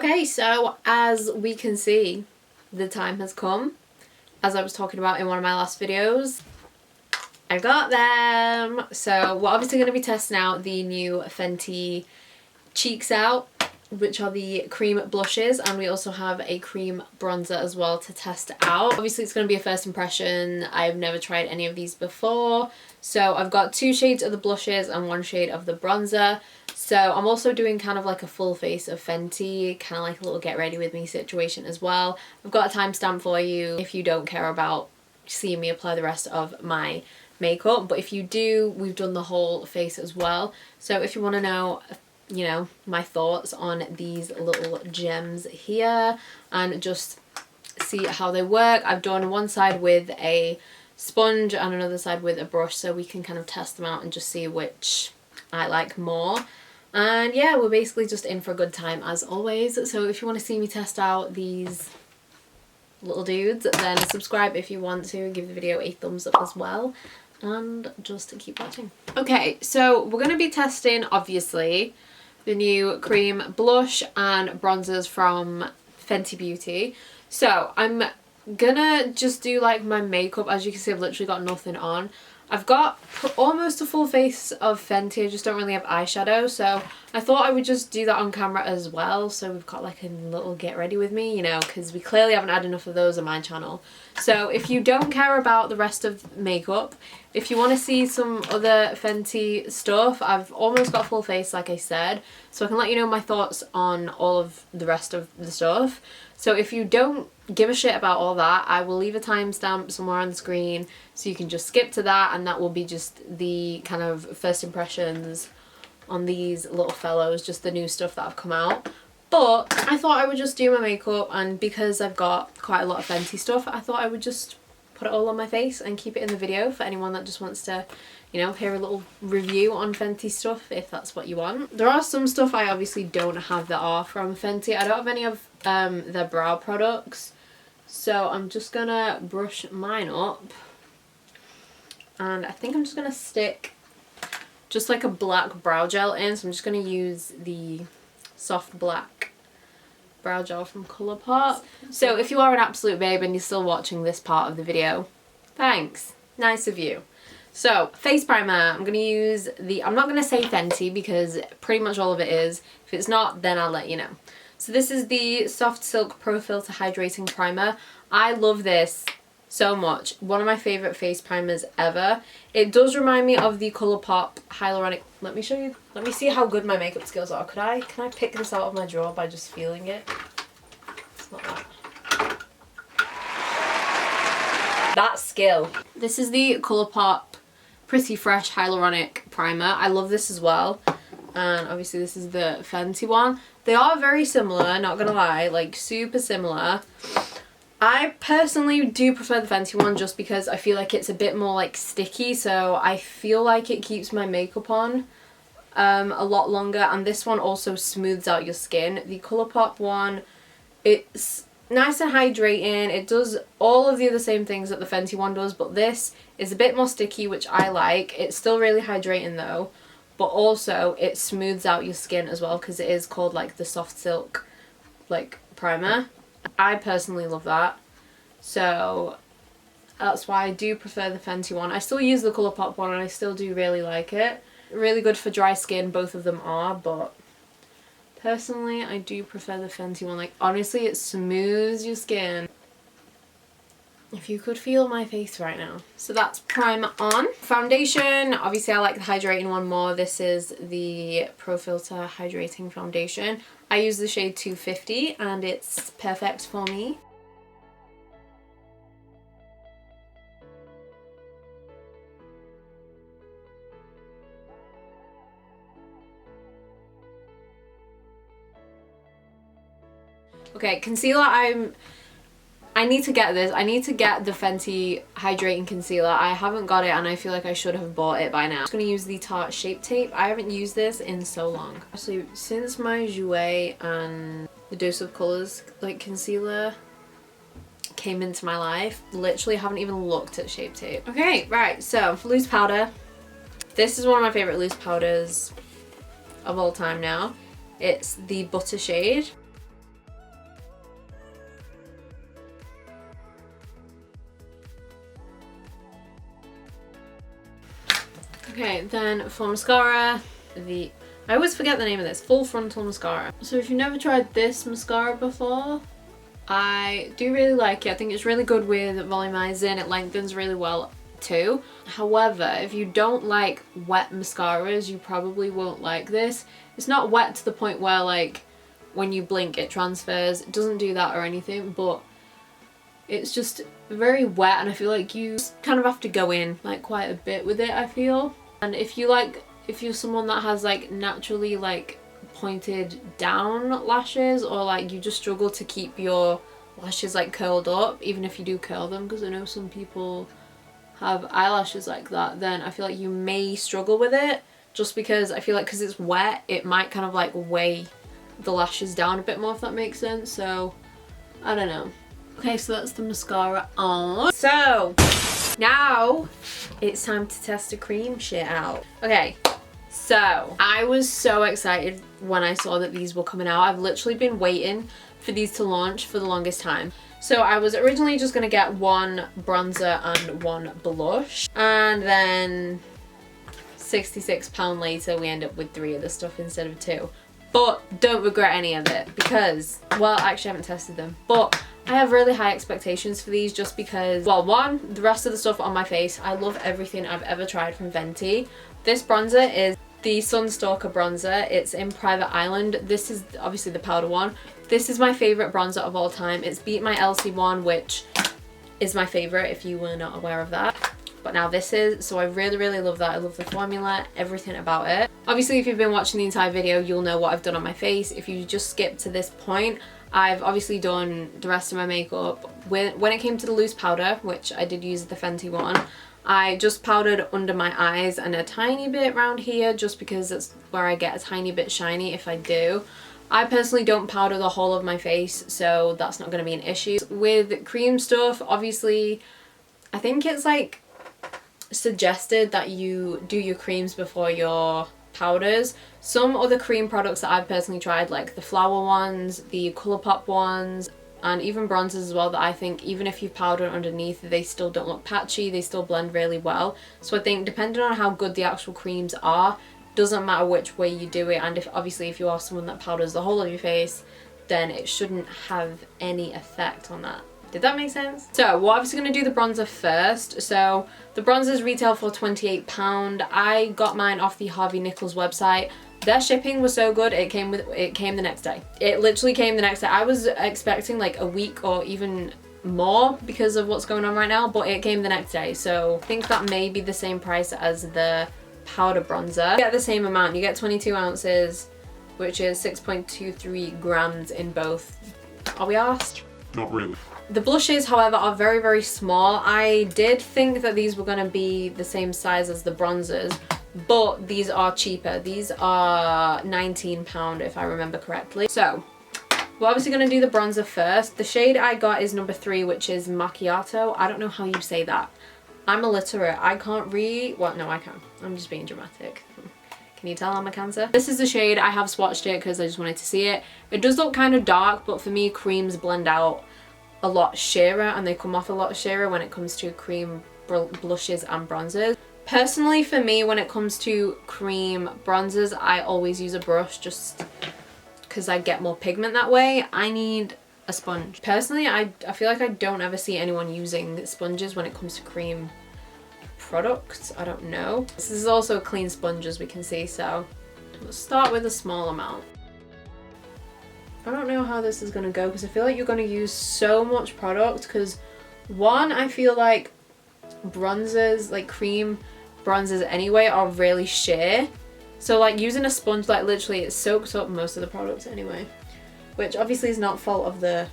Okay, so as we can see, the time has come. As I was talking about in one of my last videos, I got them. So we're obviously going to be testing out the new Fenty Cheeks Out, which are the cream blushes, and we also have a cream bronzer as well to test out. Obviously it's going to be a first impression. I've never tried any of these before. So I've got 2 shades of the blushes and 1 shade of the bronzer. So I'm also doing kind of like a full face of Fenty, kind of like a little get ready with me situation as well. I've got a timestamp for you if you don't care about seeing me apply the rest of my makeup, but if you do, we've done the whole face as well. So if you want to know, you know, my thoughts on these little gems here and just see how they work, I've done one side with a sponge and another side with a brush, so we can kind of test them out and just see which I like more. And yeah, we're basically just in for a good time as always. So if you want to see me test out these little dudes, then subscribe if you want to, give the video a thumbs up as well, and just keep watching. Okay, so we're going to be testing obviously the new cream blush and bronzers from Fenty Beauty. So I'm gonna just do like my makeup. As you can see, I've literally got nothing on. I've got almost a full face of Fenty, I just don't really have eyeshadow, so I thought I would just do that on camera as well, so we've got like a little get ready with me, you know, because we clearly haven't had enough of those on my channel. So if you don't care about the rest of makeup, if you want to see some other Fenty stuff, I've almost got a full face like I said, so I can let you know my thoughts on all of the rest of the stuff. So if you don't give a shit about all that, I will leave a timestamp somewhere on the screen so you can just skip to that, and that will be just the kind of first impressions on these little fellows, just the new stuff that have come out. But I thought I would just do my makeup, and because I've got quite a lot of Fenty stuff, I thought I would just put it all on my face and keep it in the video for anyone that just wants to, you know, hear a little review on Fenty stuff if that's what you want. There are some stuff I obviously don't have that are from Fenty. I don't have any of their brow products, so I'm just gonna brush mine up, and I think I'm just gonna stick just like a black brow gel in. So I'm just gonna use the soft black brow gel from Colourpop. So if you are an absolute babe and you're still watching this part of the video, thanks, nice of you. So face primer, I'm going to use the, I'm not going to say Fenty because pretty much all of it is. If it's not, then I'll let you know. So this is the Soft Silk Pro Filter Hydrating Primer. I love this so much. One of my favourite face primers ever. It does remind me of the Colourpop Hyaluronic. Let me show you. Let me see how good my makeup skills are. Can I pick this out of my drawer by just feeling it? It's not that. That's skill. This is the Colourpop Pretty Fresh Hyaluronic Primer. I love this as well. And obviously this is the Fenty one. They are very similar, not gonna lie, like super similar. I personally do prefer the Fenty one just because I feel like it's a bit more like sticky, so I feel like it keeps my makeup on a lot longer, and this one also smooths out your skin. The Colourpop one, it's nice and hydrating. It does all of the other same things that the Fenty one does, but this is a bit more sticky, which I like. It's still really hydrating though, but also it smooths out your skin as well because it is called like the Soft Silk like primer. I personally love that, so that's why I do prefer the Fenty one. I still use the Colourpop one and I still do really like it. Really good for dry skin, both of them are, but personally I do prefer the Fenty one. Like honestly, it smooths your skin. If you could feel my face right now. So that's primer on. Foundation, obviously I like the hydrating one more. This is the Pro Filter Hydrating Foundation. I use the shade 250 and it's perfect for me. Okay, concealer, I need to get this. I need to get the Fenty Hydrating Concealer. I haven't got it and I feel like I should have bought it by now. I'm just going to use the Tarte Shape Tape. I haven't used this in so long. Actually, since my Jouer and the Dose of Colours like concealer came into my life, literally haven't even looked at Shape Tape. Okay, right, so loose powder. This is one of my favourite loose powders of all time now. It's the Butter shade. Okay, then for mascara, I always forget the name of this, full frontal mascara. So if you've never tried this mascara before, I do really like it. I think it's really good with volumizing. It lengthens really well too. However, if you don't like wet mascaras, you probably won't like this. It's not wet to the point where like when you blink it transfers. It doesn't do that or anything, but it's just very wet, and I feel like you kind of have to go in like quite a bit with it, I feel. And if you're someone that has like naturally like pointed down lashes, or like you just struggle to keep your lashes like curled up, even if you do curl them, because I know some people have eyelashes like that, then I feel like you may struggle with it, just because I feel like because it's wet it might kind of like weigh the lashes down a bit more, if that makes sense. So I don't know. Okay, so that's the mascara on. So now it's time to test the cream shit out. Okay, so I was so excited when I saw that these were coming out. I've literally been waiting for these to launch for the longest time. So I was originally just gonna get one bronzer and one blush, and then £66 later we end up with 3 of the stuff instead of 2. But don't regret any of it, because, well, actually I haven't tested them, but I have really high expectations for these, just because, well, one, the rest of the stuff on my face, I love everything I've ever tried from Fenty. This bronzer is the Sunstalker bronzer. It's in Private Island. This is obviously the powder one. This is my favourite bronzer of all time. It's beat my Elsie one, which is my favourite if you were not aware of that. But now this is, so I really, really love that. I love the formula, everything about it. Obviously, if you've been watching the entire video, you'll know what I've done on my face. If you just skip to this point, I've obviously done the rest of my makeup. When it came to the loose powder, which I did use the Fenty one, I just powdered under my eyes and a tiny bit around here, just because that's where I get a tiny bit shiny if I do. I personally don't powder the whole of my face, so that's not going to be an issue. With cream stuff, obviously, I think it's like suggested that you do your creams before your powders. Some other cream products that I've personally tried, like the Flower ones, the Colourpop ones, and even bronzers as well, that I think even if you powder underneath, they still don't look patchy, they still blend really well. So I think depending on how good the actual creams are, doesn't matter which way you do it, and if you are someone that powders the whole of your face, then it shouldn't have any effect on that. Did that make sense? So we're obviously going to do the bronzer first. So the bronzers retail for £28. I got mine off the Harvey Nichols website. Their shipping was so good, it came the next day. It literally came the next day. I was expecting like a week or even more because of what's going on right now, but it came the next day. So I think that may be the same price as the powder bronzer. You get the same amount. You get 22 ounces, which is 6.23 grams in both. Are we asked? Not really. The blushes, however, are very, very small. I did think that these were going to be the same size as the bronzers, but these are cheaper. These are £19 if I remember correctly. So we're obviously going to do the bronzer first. The shade I got is number 3, which is Macchiato. I don't know how you say that. I'm illiterate. I can't read. Well, no, I can. I'm just being dramatic. Can you tell I'm a Cancer? This is the shade. I have swatched it because I just wanted to see it. It does look kind of dark, but for me, creams blend out a lot sheerer, and they come off a lot sheerer when it comes to cream blushes and bronzers. Personally, for me, when it comes to cream bronzers, I always use a brush just because I get more pigment that way. I need a sponge. Personally, I feel like I don't ever see anyone using sponges when it comes to cream products. I don't know. This is also a clean sponge, as we can see, so let's start with a small amount. I don't know how this is going to go, because I feel like you're going to use so much product, because one, I feel like bronzers, like cream bronzers anyway, are really sheer. So like using a sponge, like literally it soaks up most of the product anyway, which obviously is not fault of the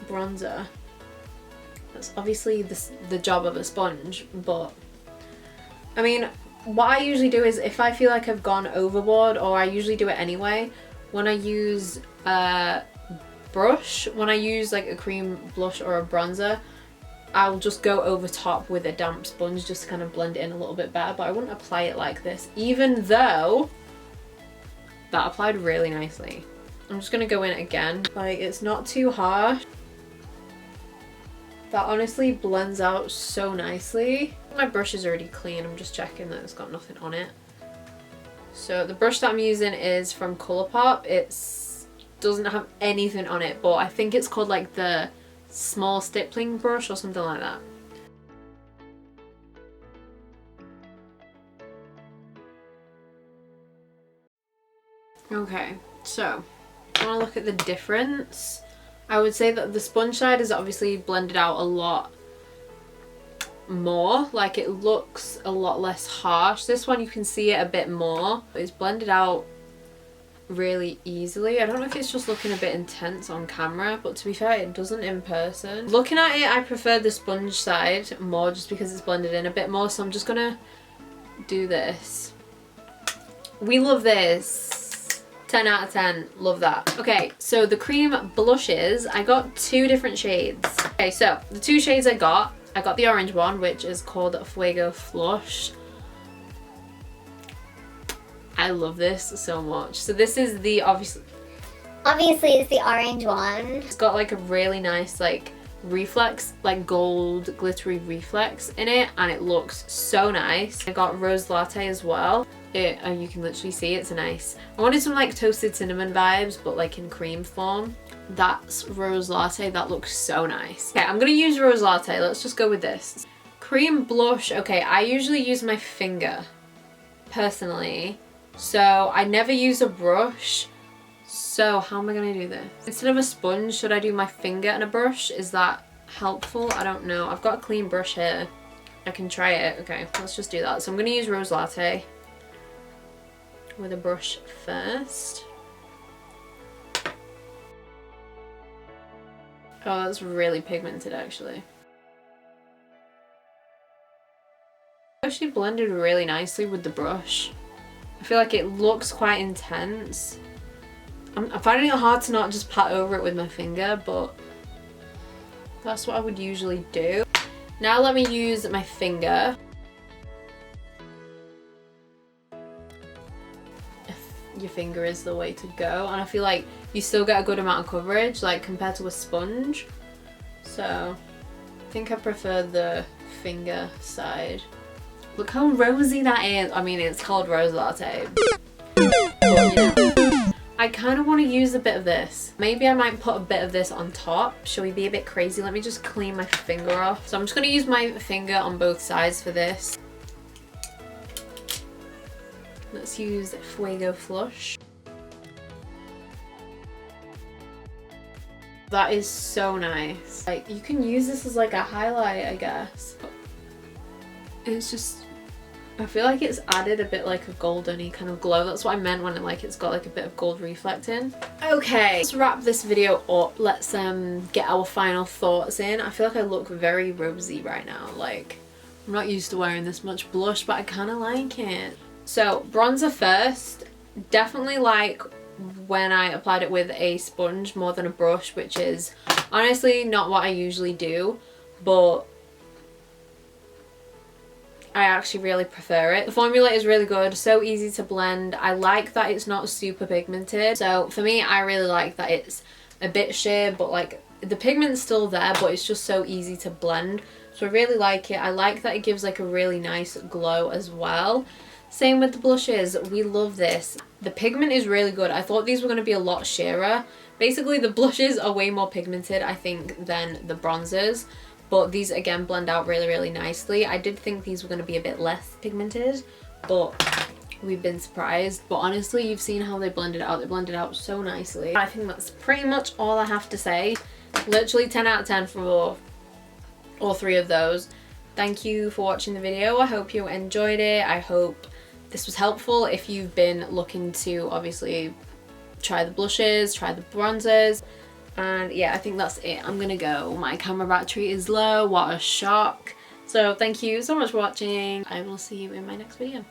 bronzer. That's obviously the job of a sponge, but I mean, what I usually do is if I feel like I've gone overboard, or I usually do it anyway, when I use a brush, when I use like a cream blush or a bronzer, I'll just go over top with a damp sponge just to kind of blend it in a little bit better, but I wouldn't apply it like this, even though that applied really nicely. I'm just gonna go in again. Like, it's not too harsh. That honestly blends out so nicely. My brush is already clean, I'm just checking that it's got nothing on it. So the brush that I'm using is from Colourpop. It doesn't have anything on it, but I think it's called like the small stippling brush or something like that. Okay, so I want to look at the difference. I would say that the sponge side is obviously blended out a lot more, like it looks a lot less harsh. This one you can see it a bit more, but it's blended out really easily. I don't know if it's just looking a bit intense on camera, but to be fair, it doesn't in person. Looking at it, I prefer the sponge side more just because it's blended in a bit more, so I'm just gonna do this. We love this. 10 out of 10, love that. Okay, so the cream blushes, I got 2 different shades. Okay, so the 2 shades I got the orange one, which is called Fuego Flush. I love this so much. So this is the, obviously it's the orange one. It's got like a really nice like reflex, like gold glittery reflex in it, and it looks so nice. I got rose latte as well. You can literally see it's nice. I wanted some like toasted cinnamon vibes, but like in cream form. That's rose latte. That looks so nice. Okay, I'm gonna use rose latte. Let's just go with this. Cream blush. Okay, I usually use my finger personally, so I never use a brush. So how am I gonna do this? Instead of a sponge, should I do my finger and a brush? Is that helpful? I don't know. I've got a clean brush here. I can try it. Okay, let's just do that. So I'm gonna use rose latte with a brush first. Oh, that's really pigmented actually. Actually blended really nicely with the brush. I feel like it looks quite intense. I'm finding it hard to not just pat over it with my finger, but that's what I would usually do. Now let me use my finger. Your finger is the way to go, and I feel like you still get a good amount of coverage like compared to a sponge, so I think I prefer the finger side. Look how rosy that is. I mean, it's called rose latte, but, yeah. I kind of want to use a bit of this. Maybe I might put a bit of this on top. Shall we be a bit crazy? Let me just clean my finger off. So I'm just going to use my finger on both sides for this. Let's use Fuego Flush. That is so nice. Like, you can use this as like a highlight, I guess. It's just, I feel like it's added a bit like a golden-y kind of glow. That's what I meant when it's got like a bit of gold reflecting. Okay, let's wrap this video up. Let's get our final thoughts in. I feel like I look very rosy right now. Like, I'm not used to wearing this much blush, but I kind of like it. So bronzer first. Definitely like when I applied it with a sponge more than a brush, which is honestly not what I usually do, but I actually really prefer it. The formula is really good, so easy to blend. I like that it's not super pigmented. So for me, I really like that it's a bit sheer, but like the pigment's still there, but it's just so easy to blend. So I really like it. I like that it gives like a really nice glow as well. Same with the blushes. We love this. The pigment is really good. I thought these were going to be a lot sheerer. Basically, the blushes are way more pigmented, I think, than the bronzers. But these, again, blend out really, really nicely. I did think these were going to be a bit less pigmented, but we've been surprised. But honestly, you've seen how they blended out. They blended out so nicely. I think that's pretty much all I have to say. Literally 10 out of 10 for all 3 of those. Thank you for watching the video. I hope you enjoyed it. I hope this was helpful if you've been looking to obviously try the blushes, try the bronzers. And yeah, I think that's it. I'm gonna go. My camera battery is low. What a shock. So thank you so much for watching. I will see you in my next video.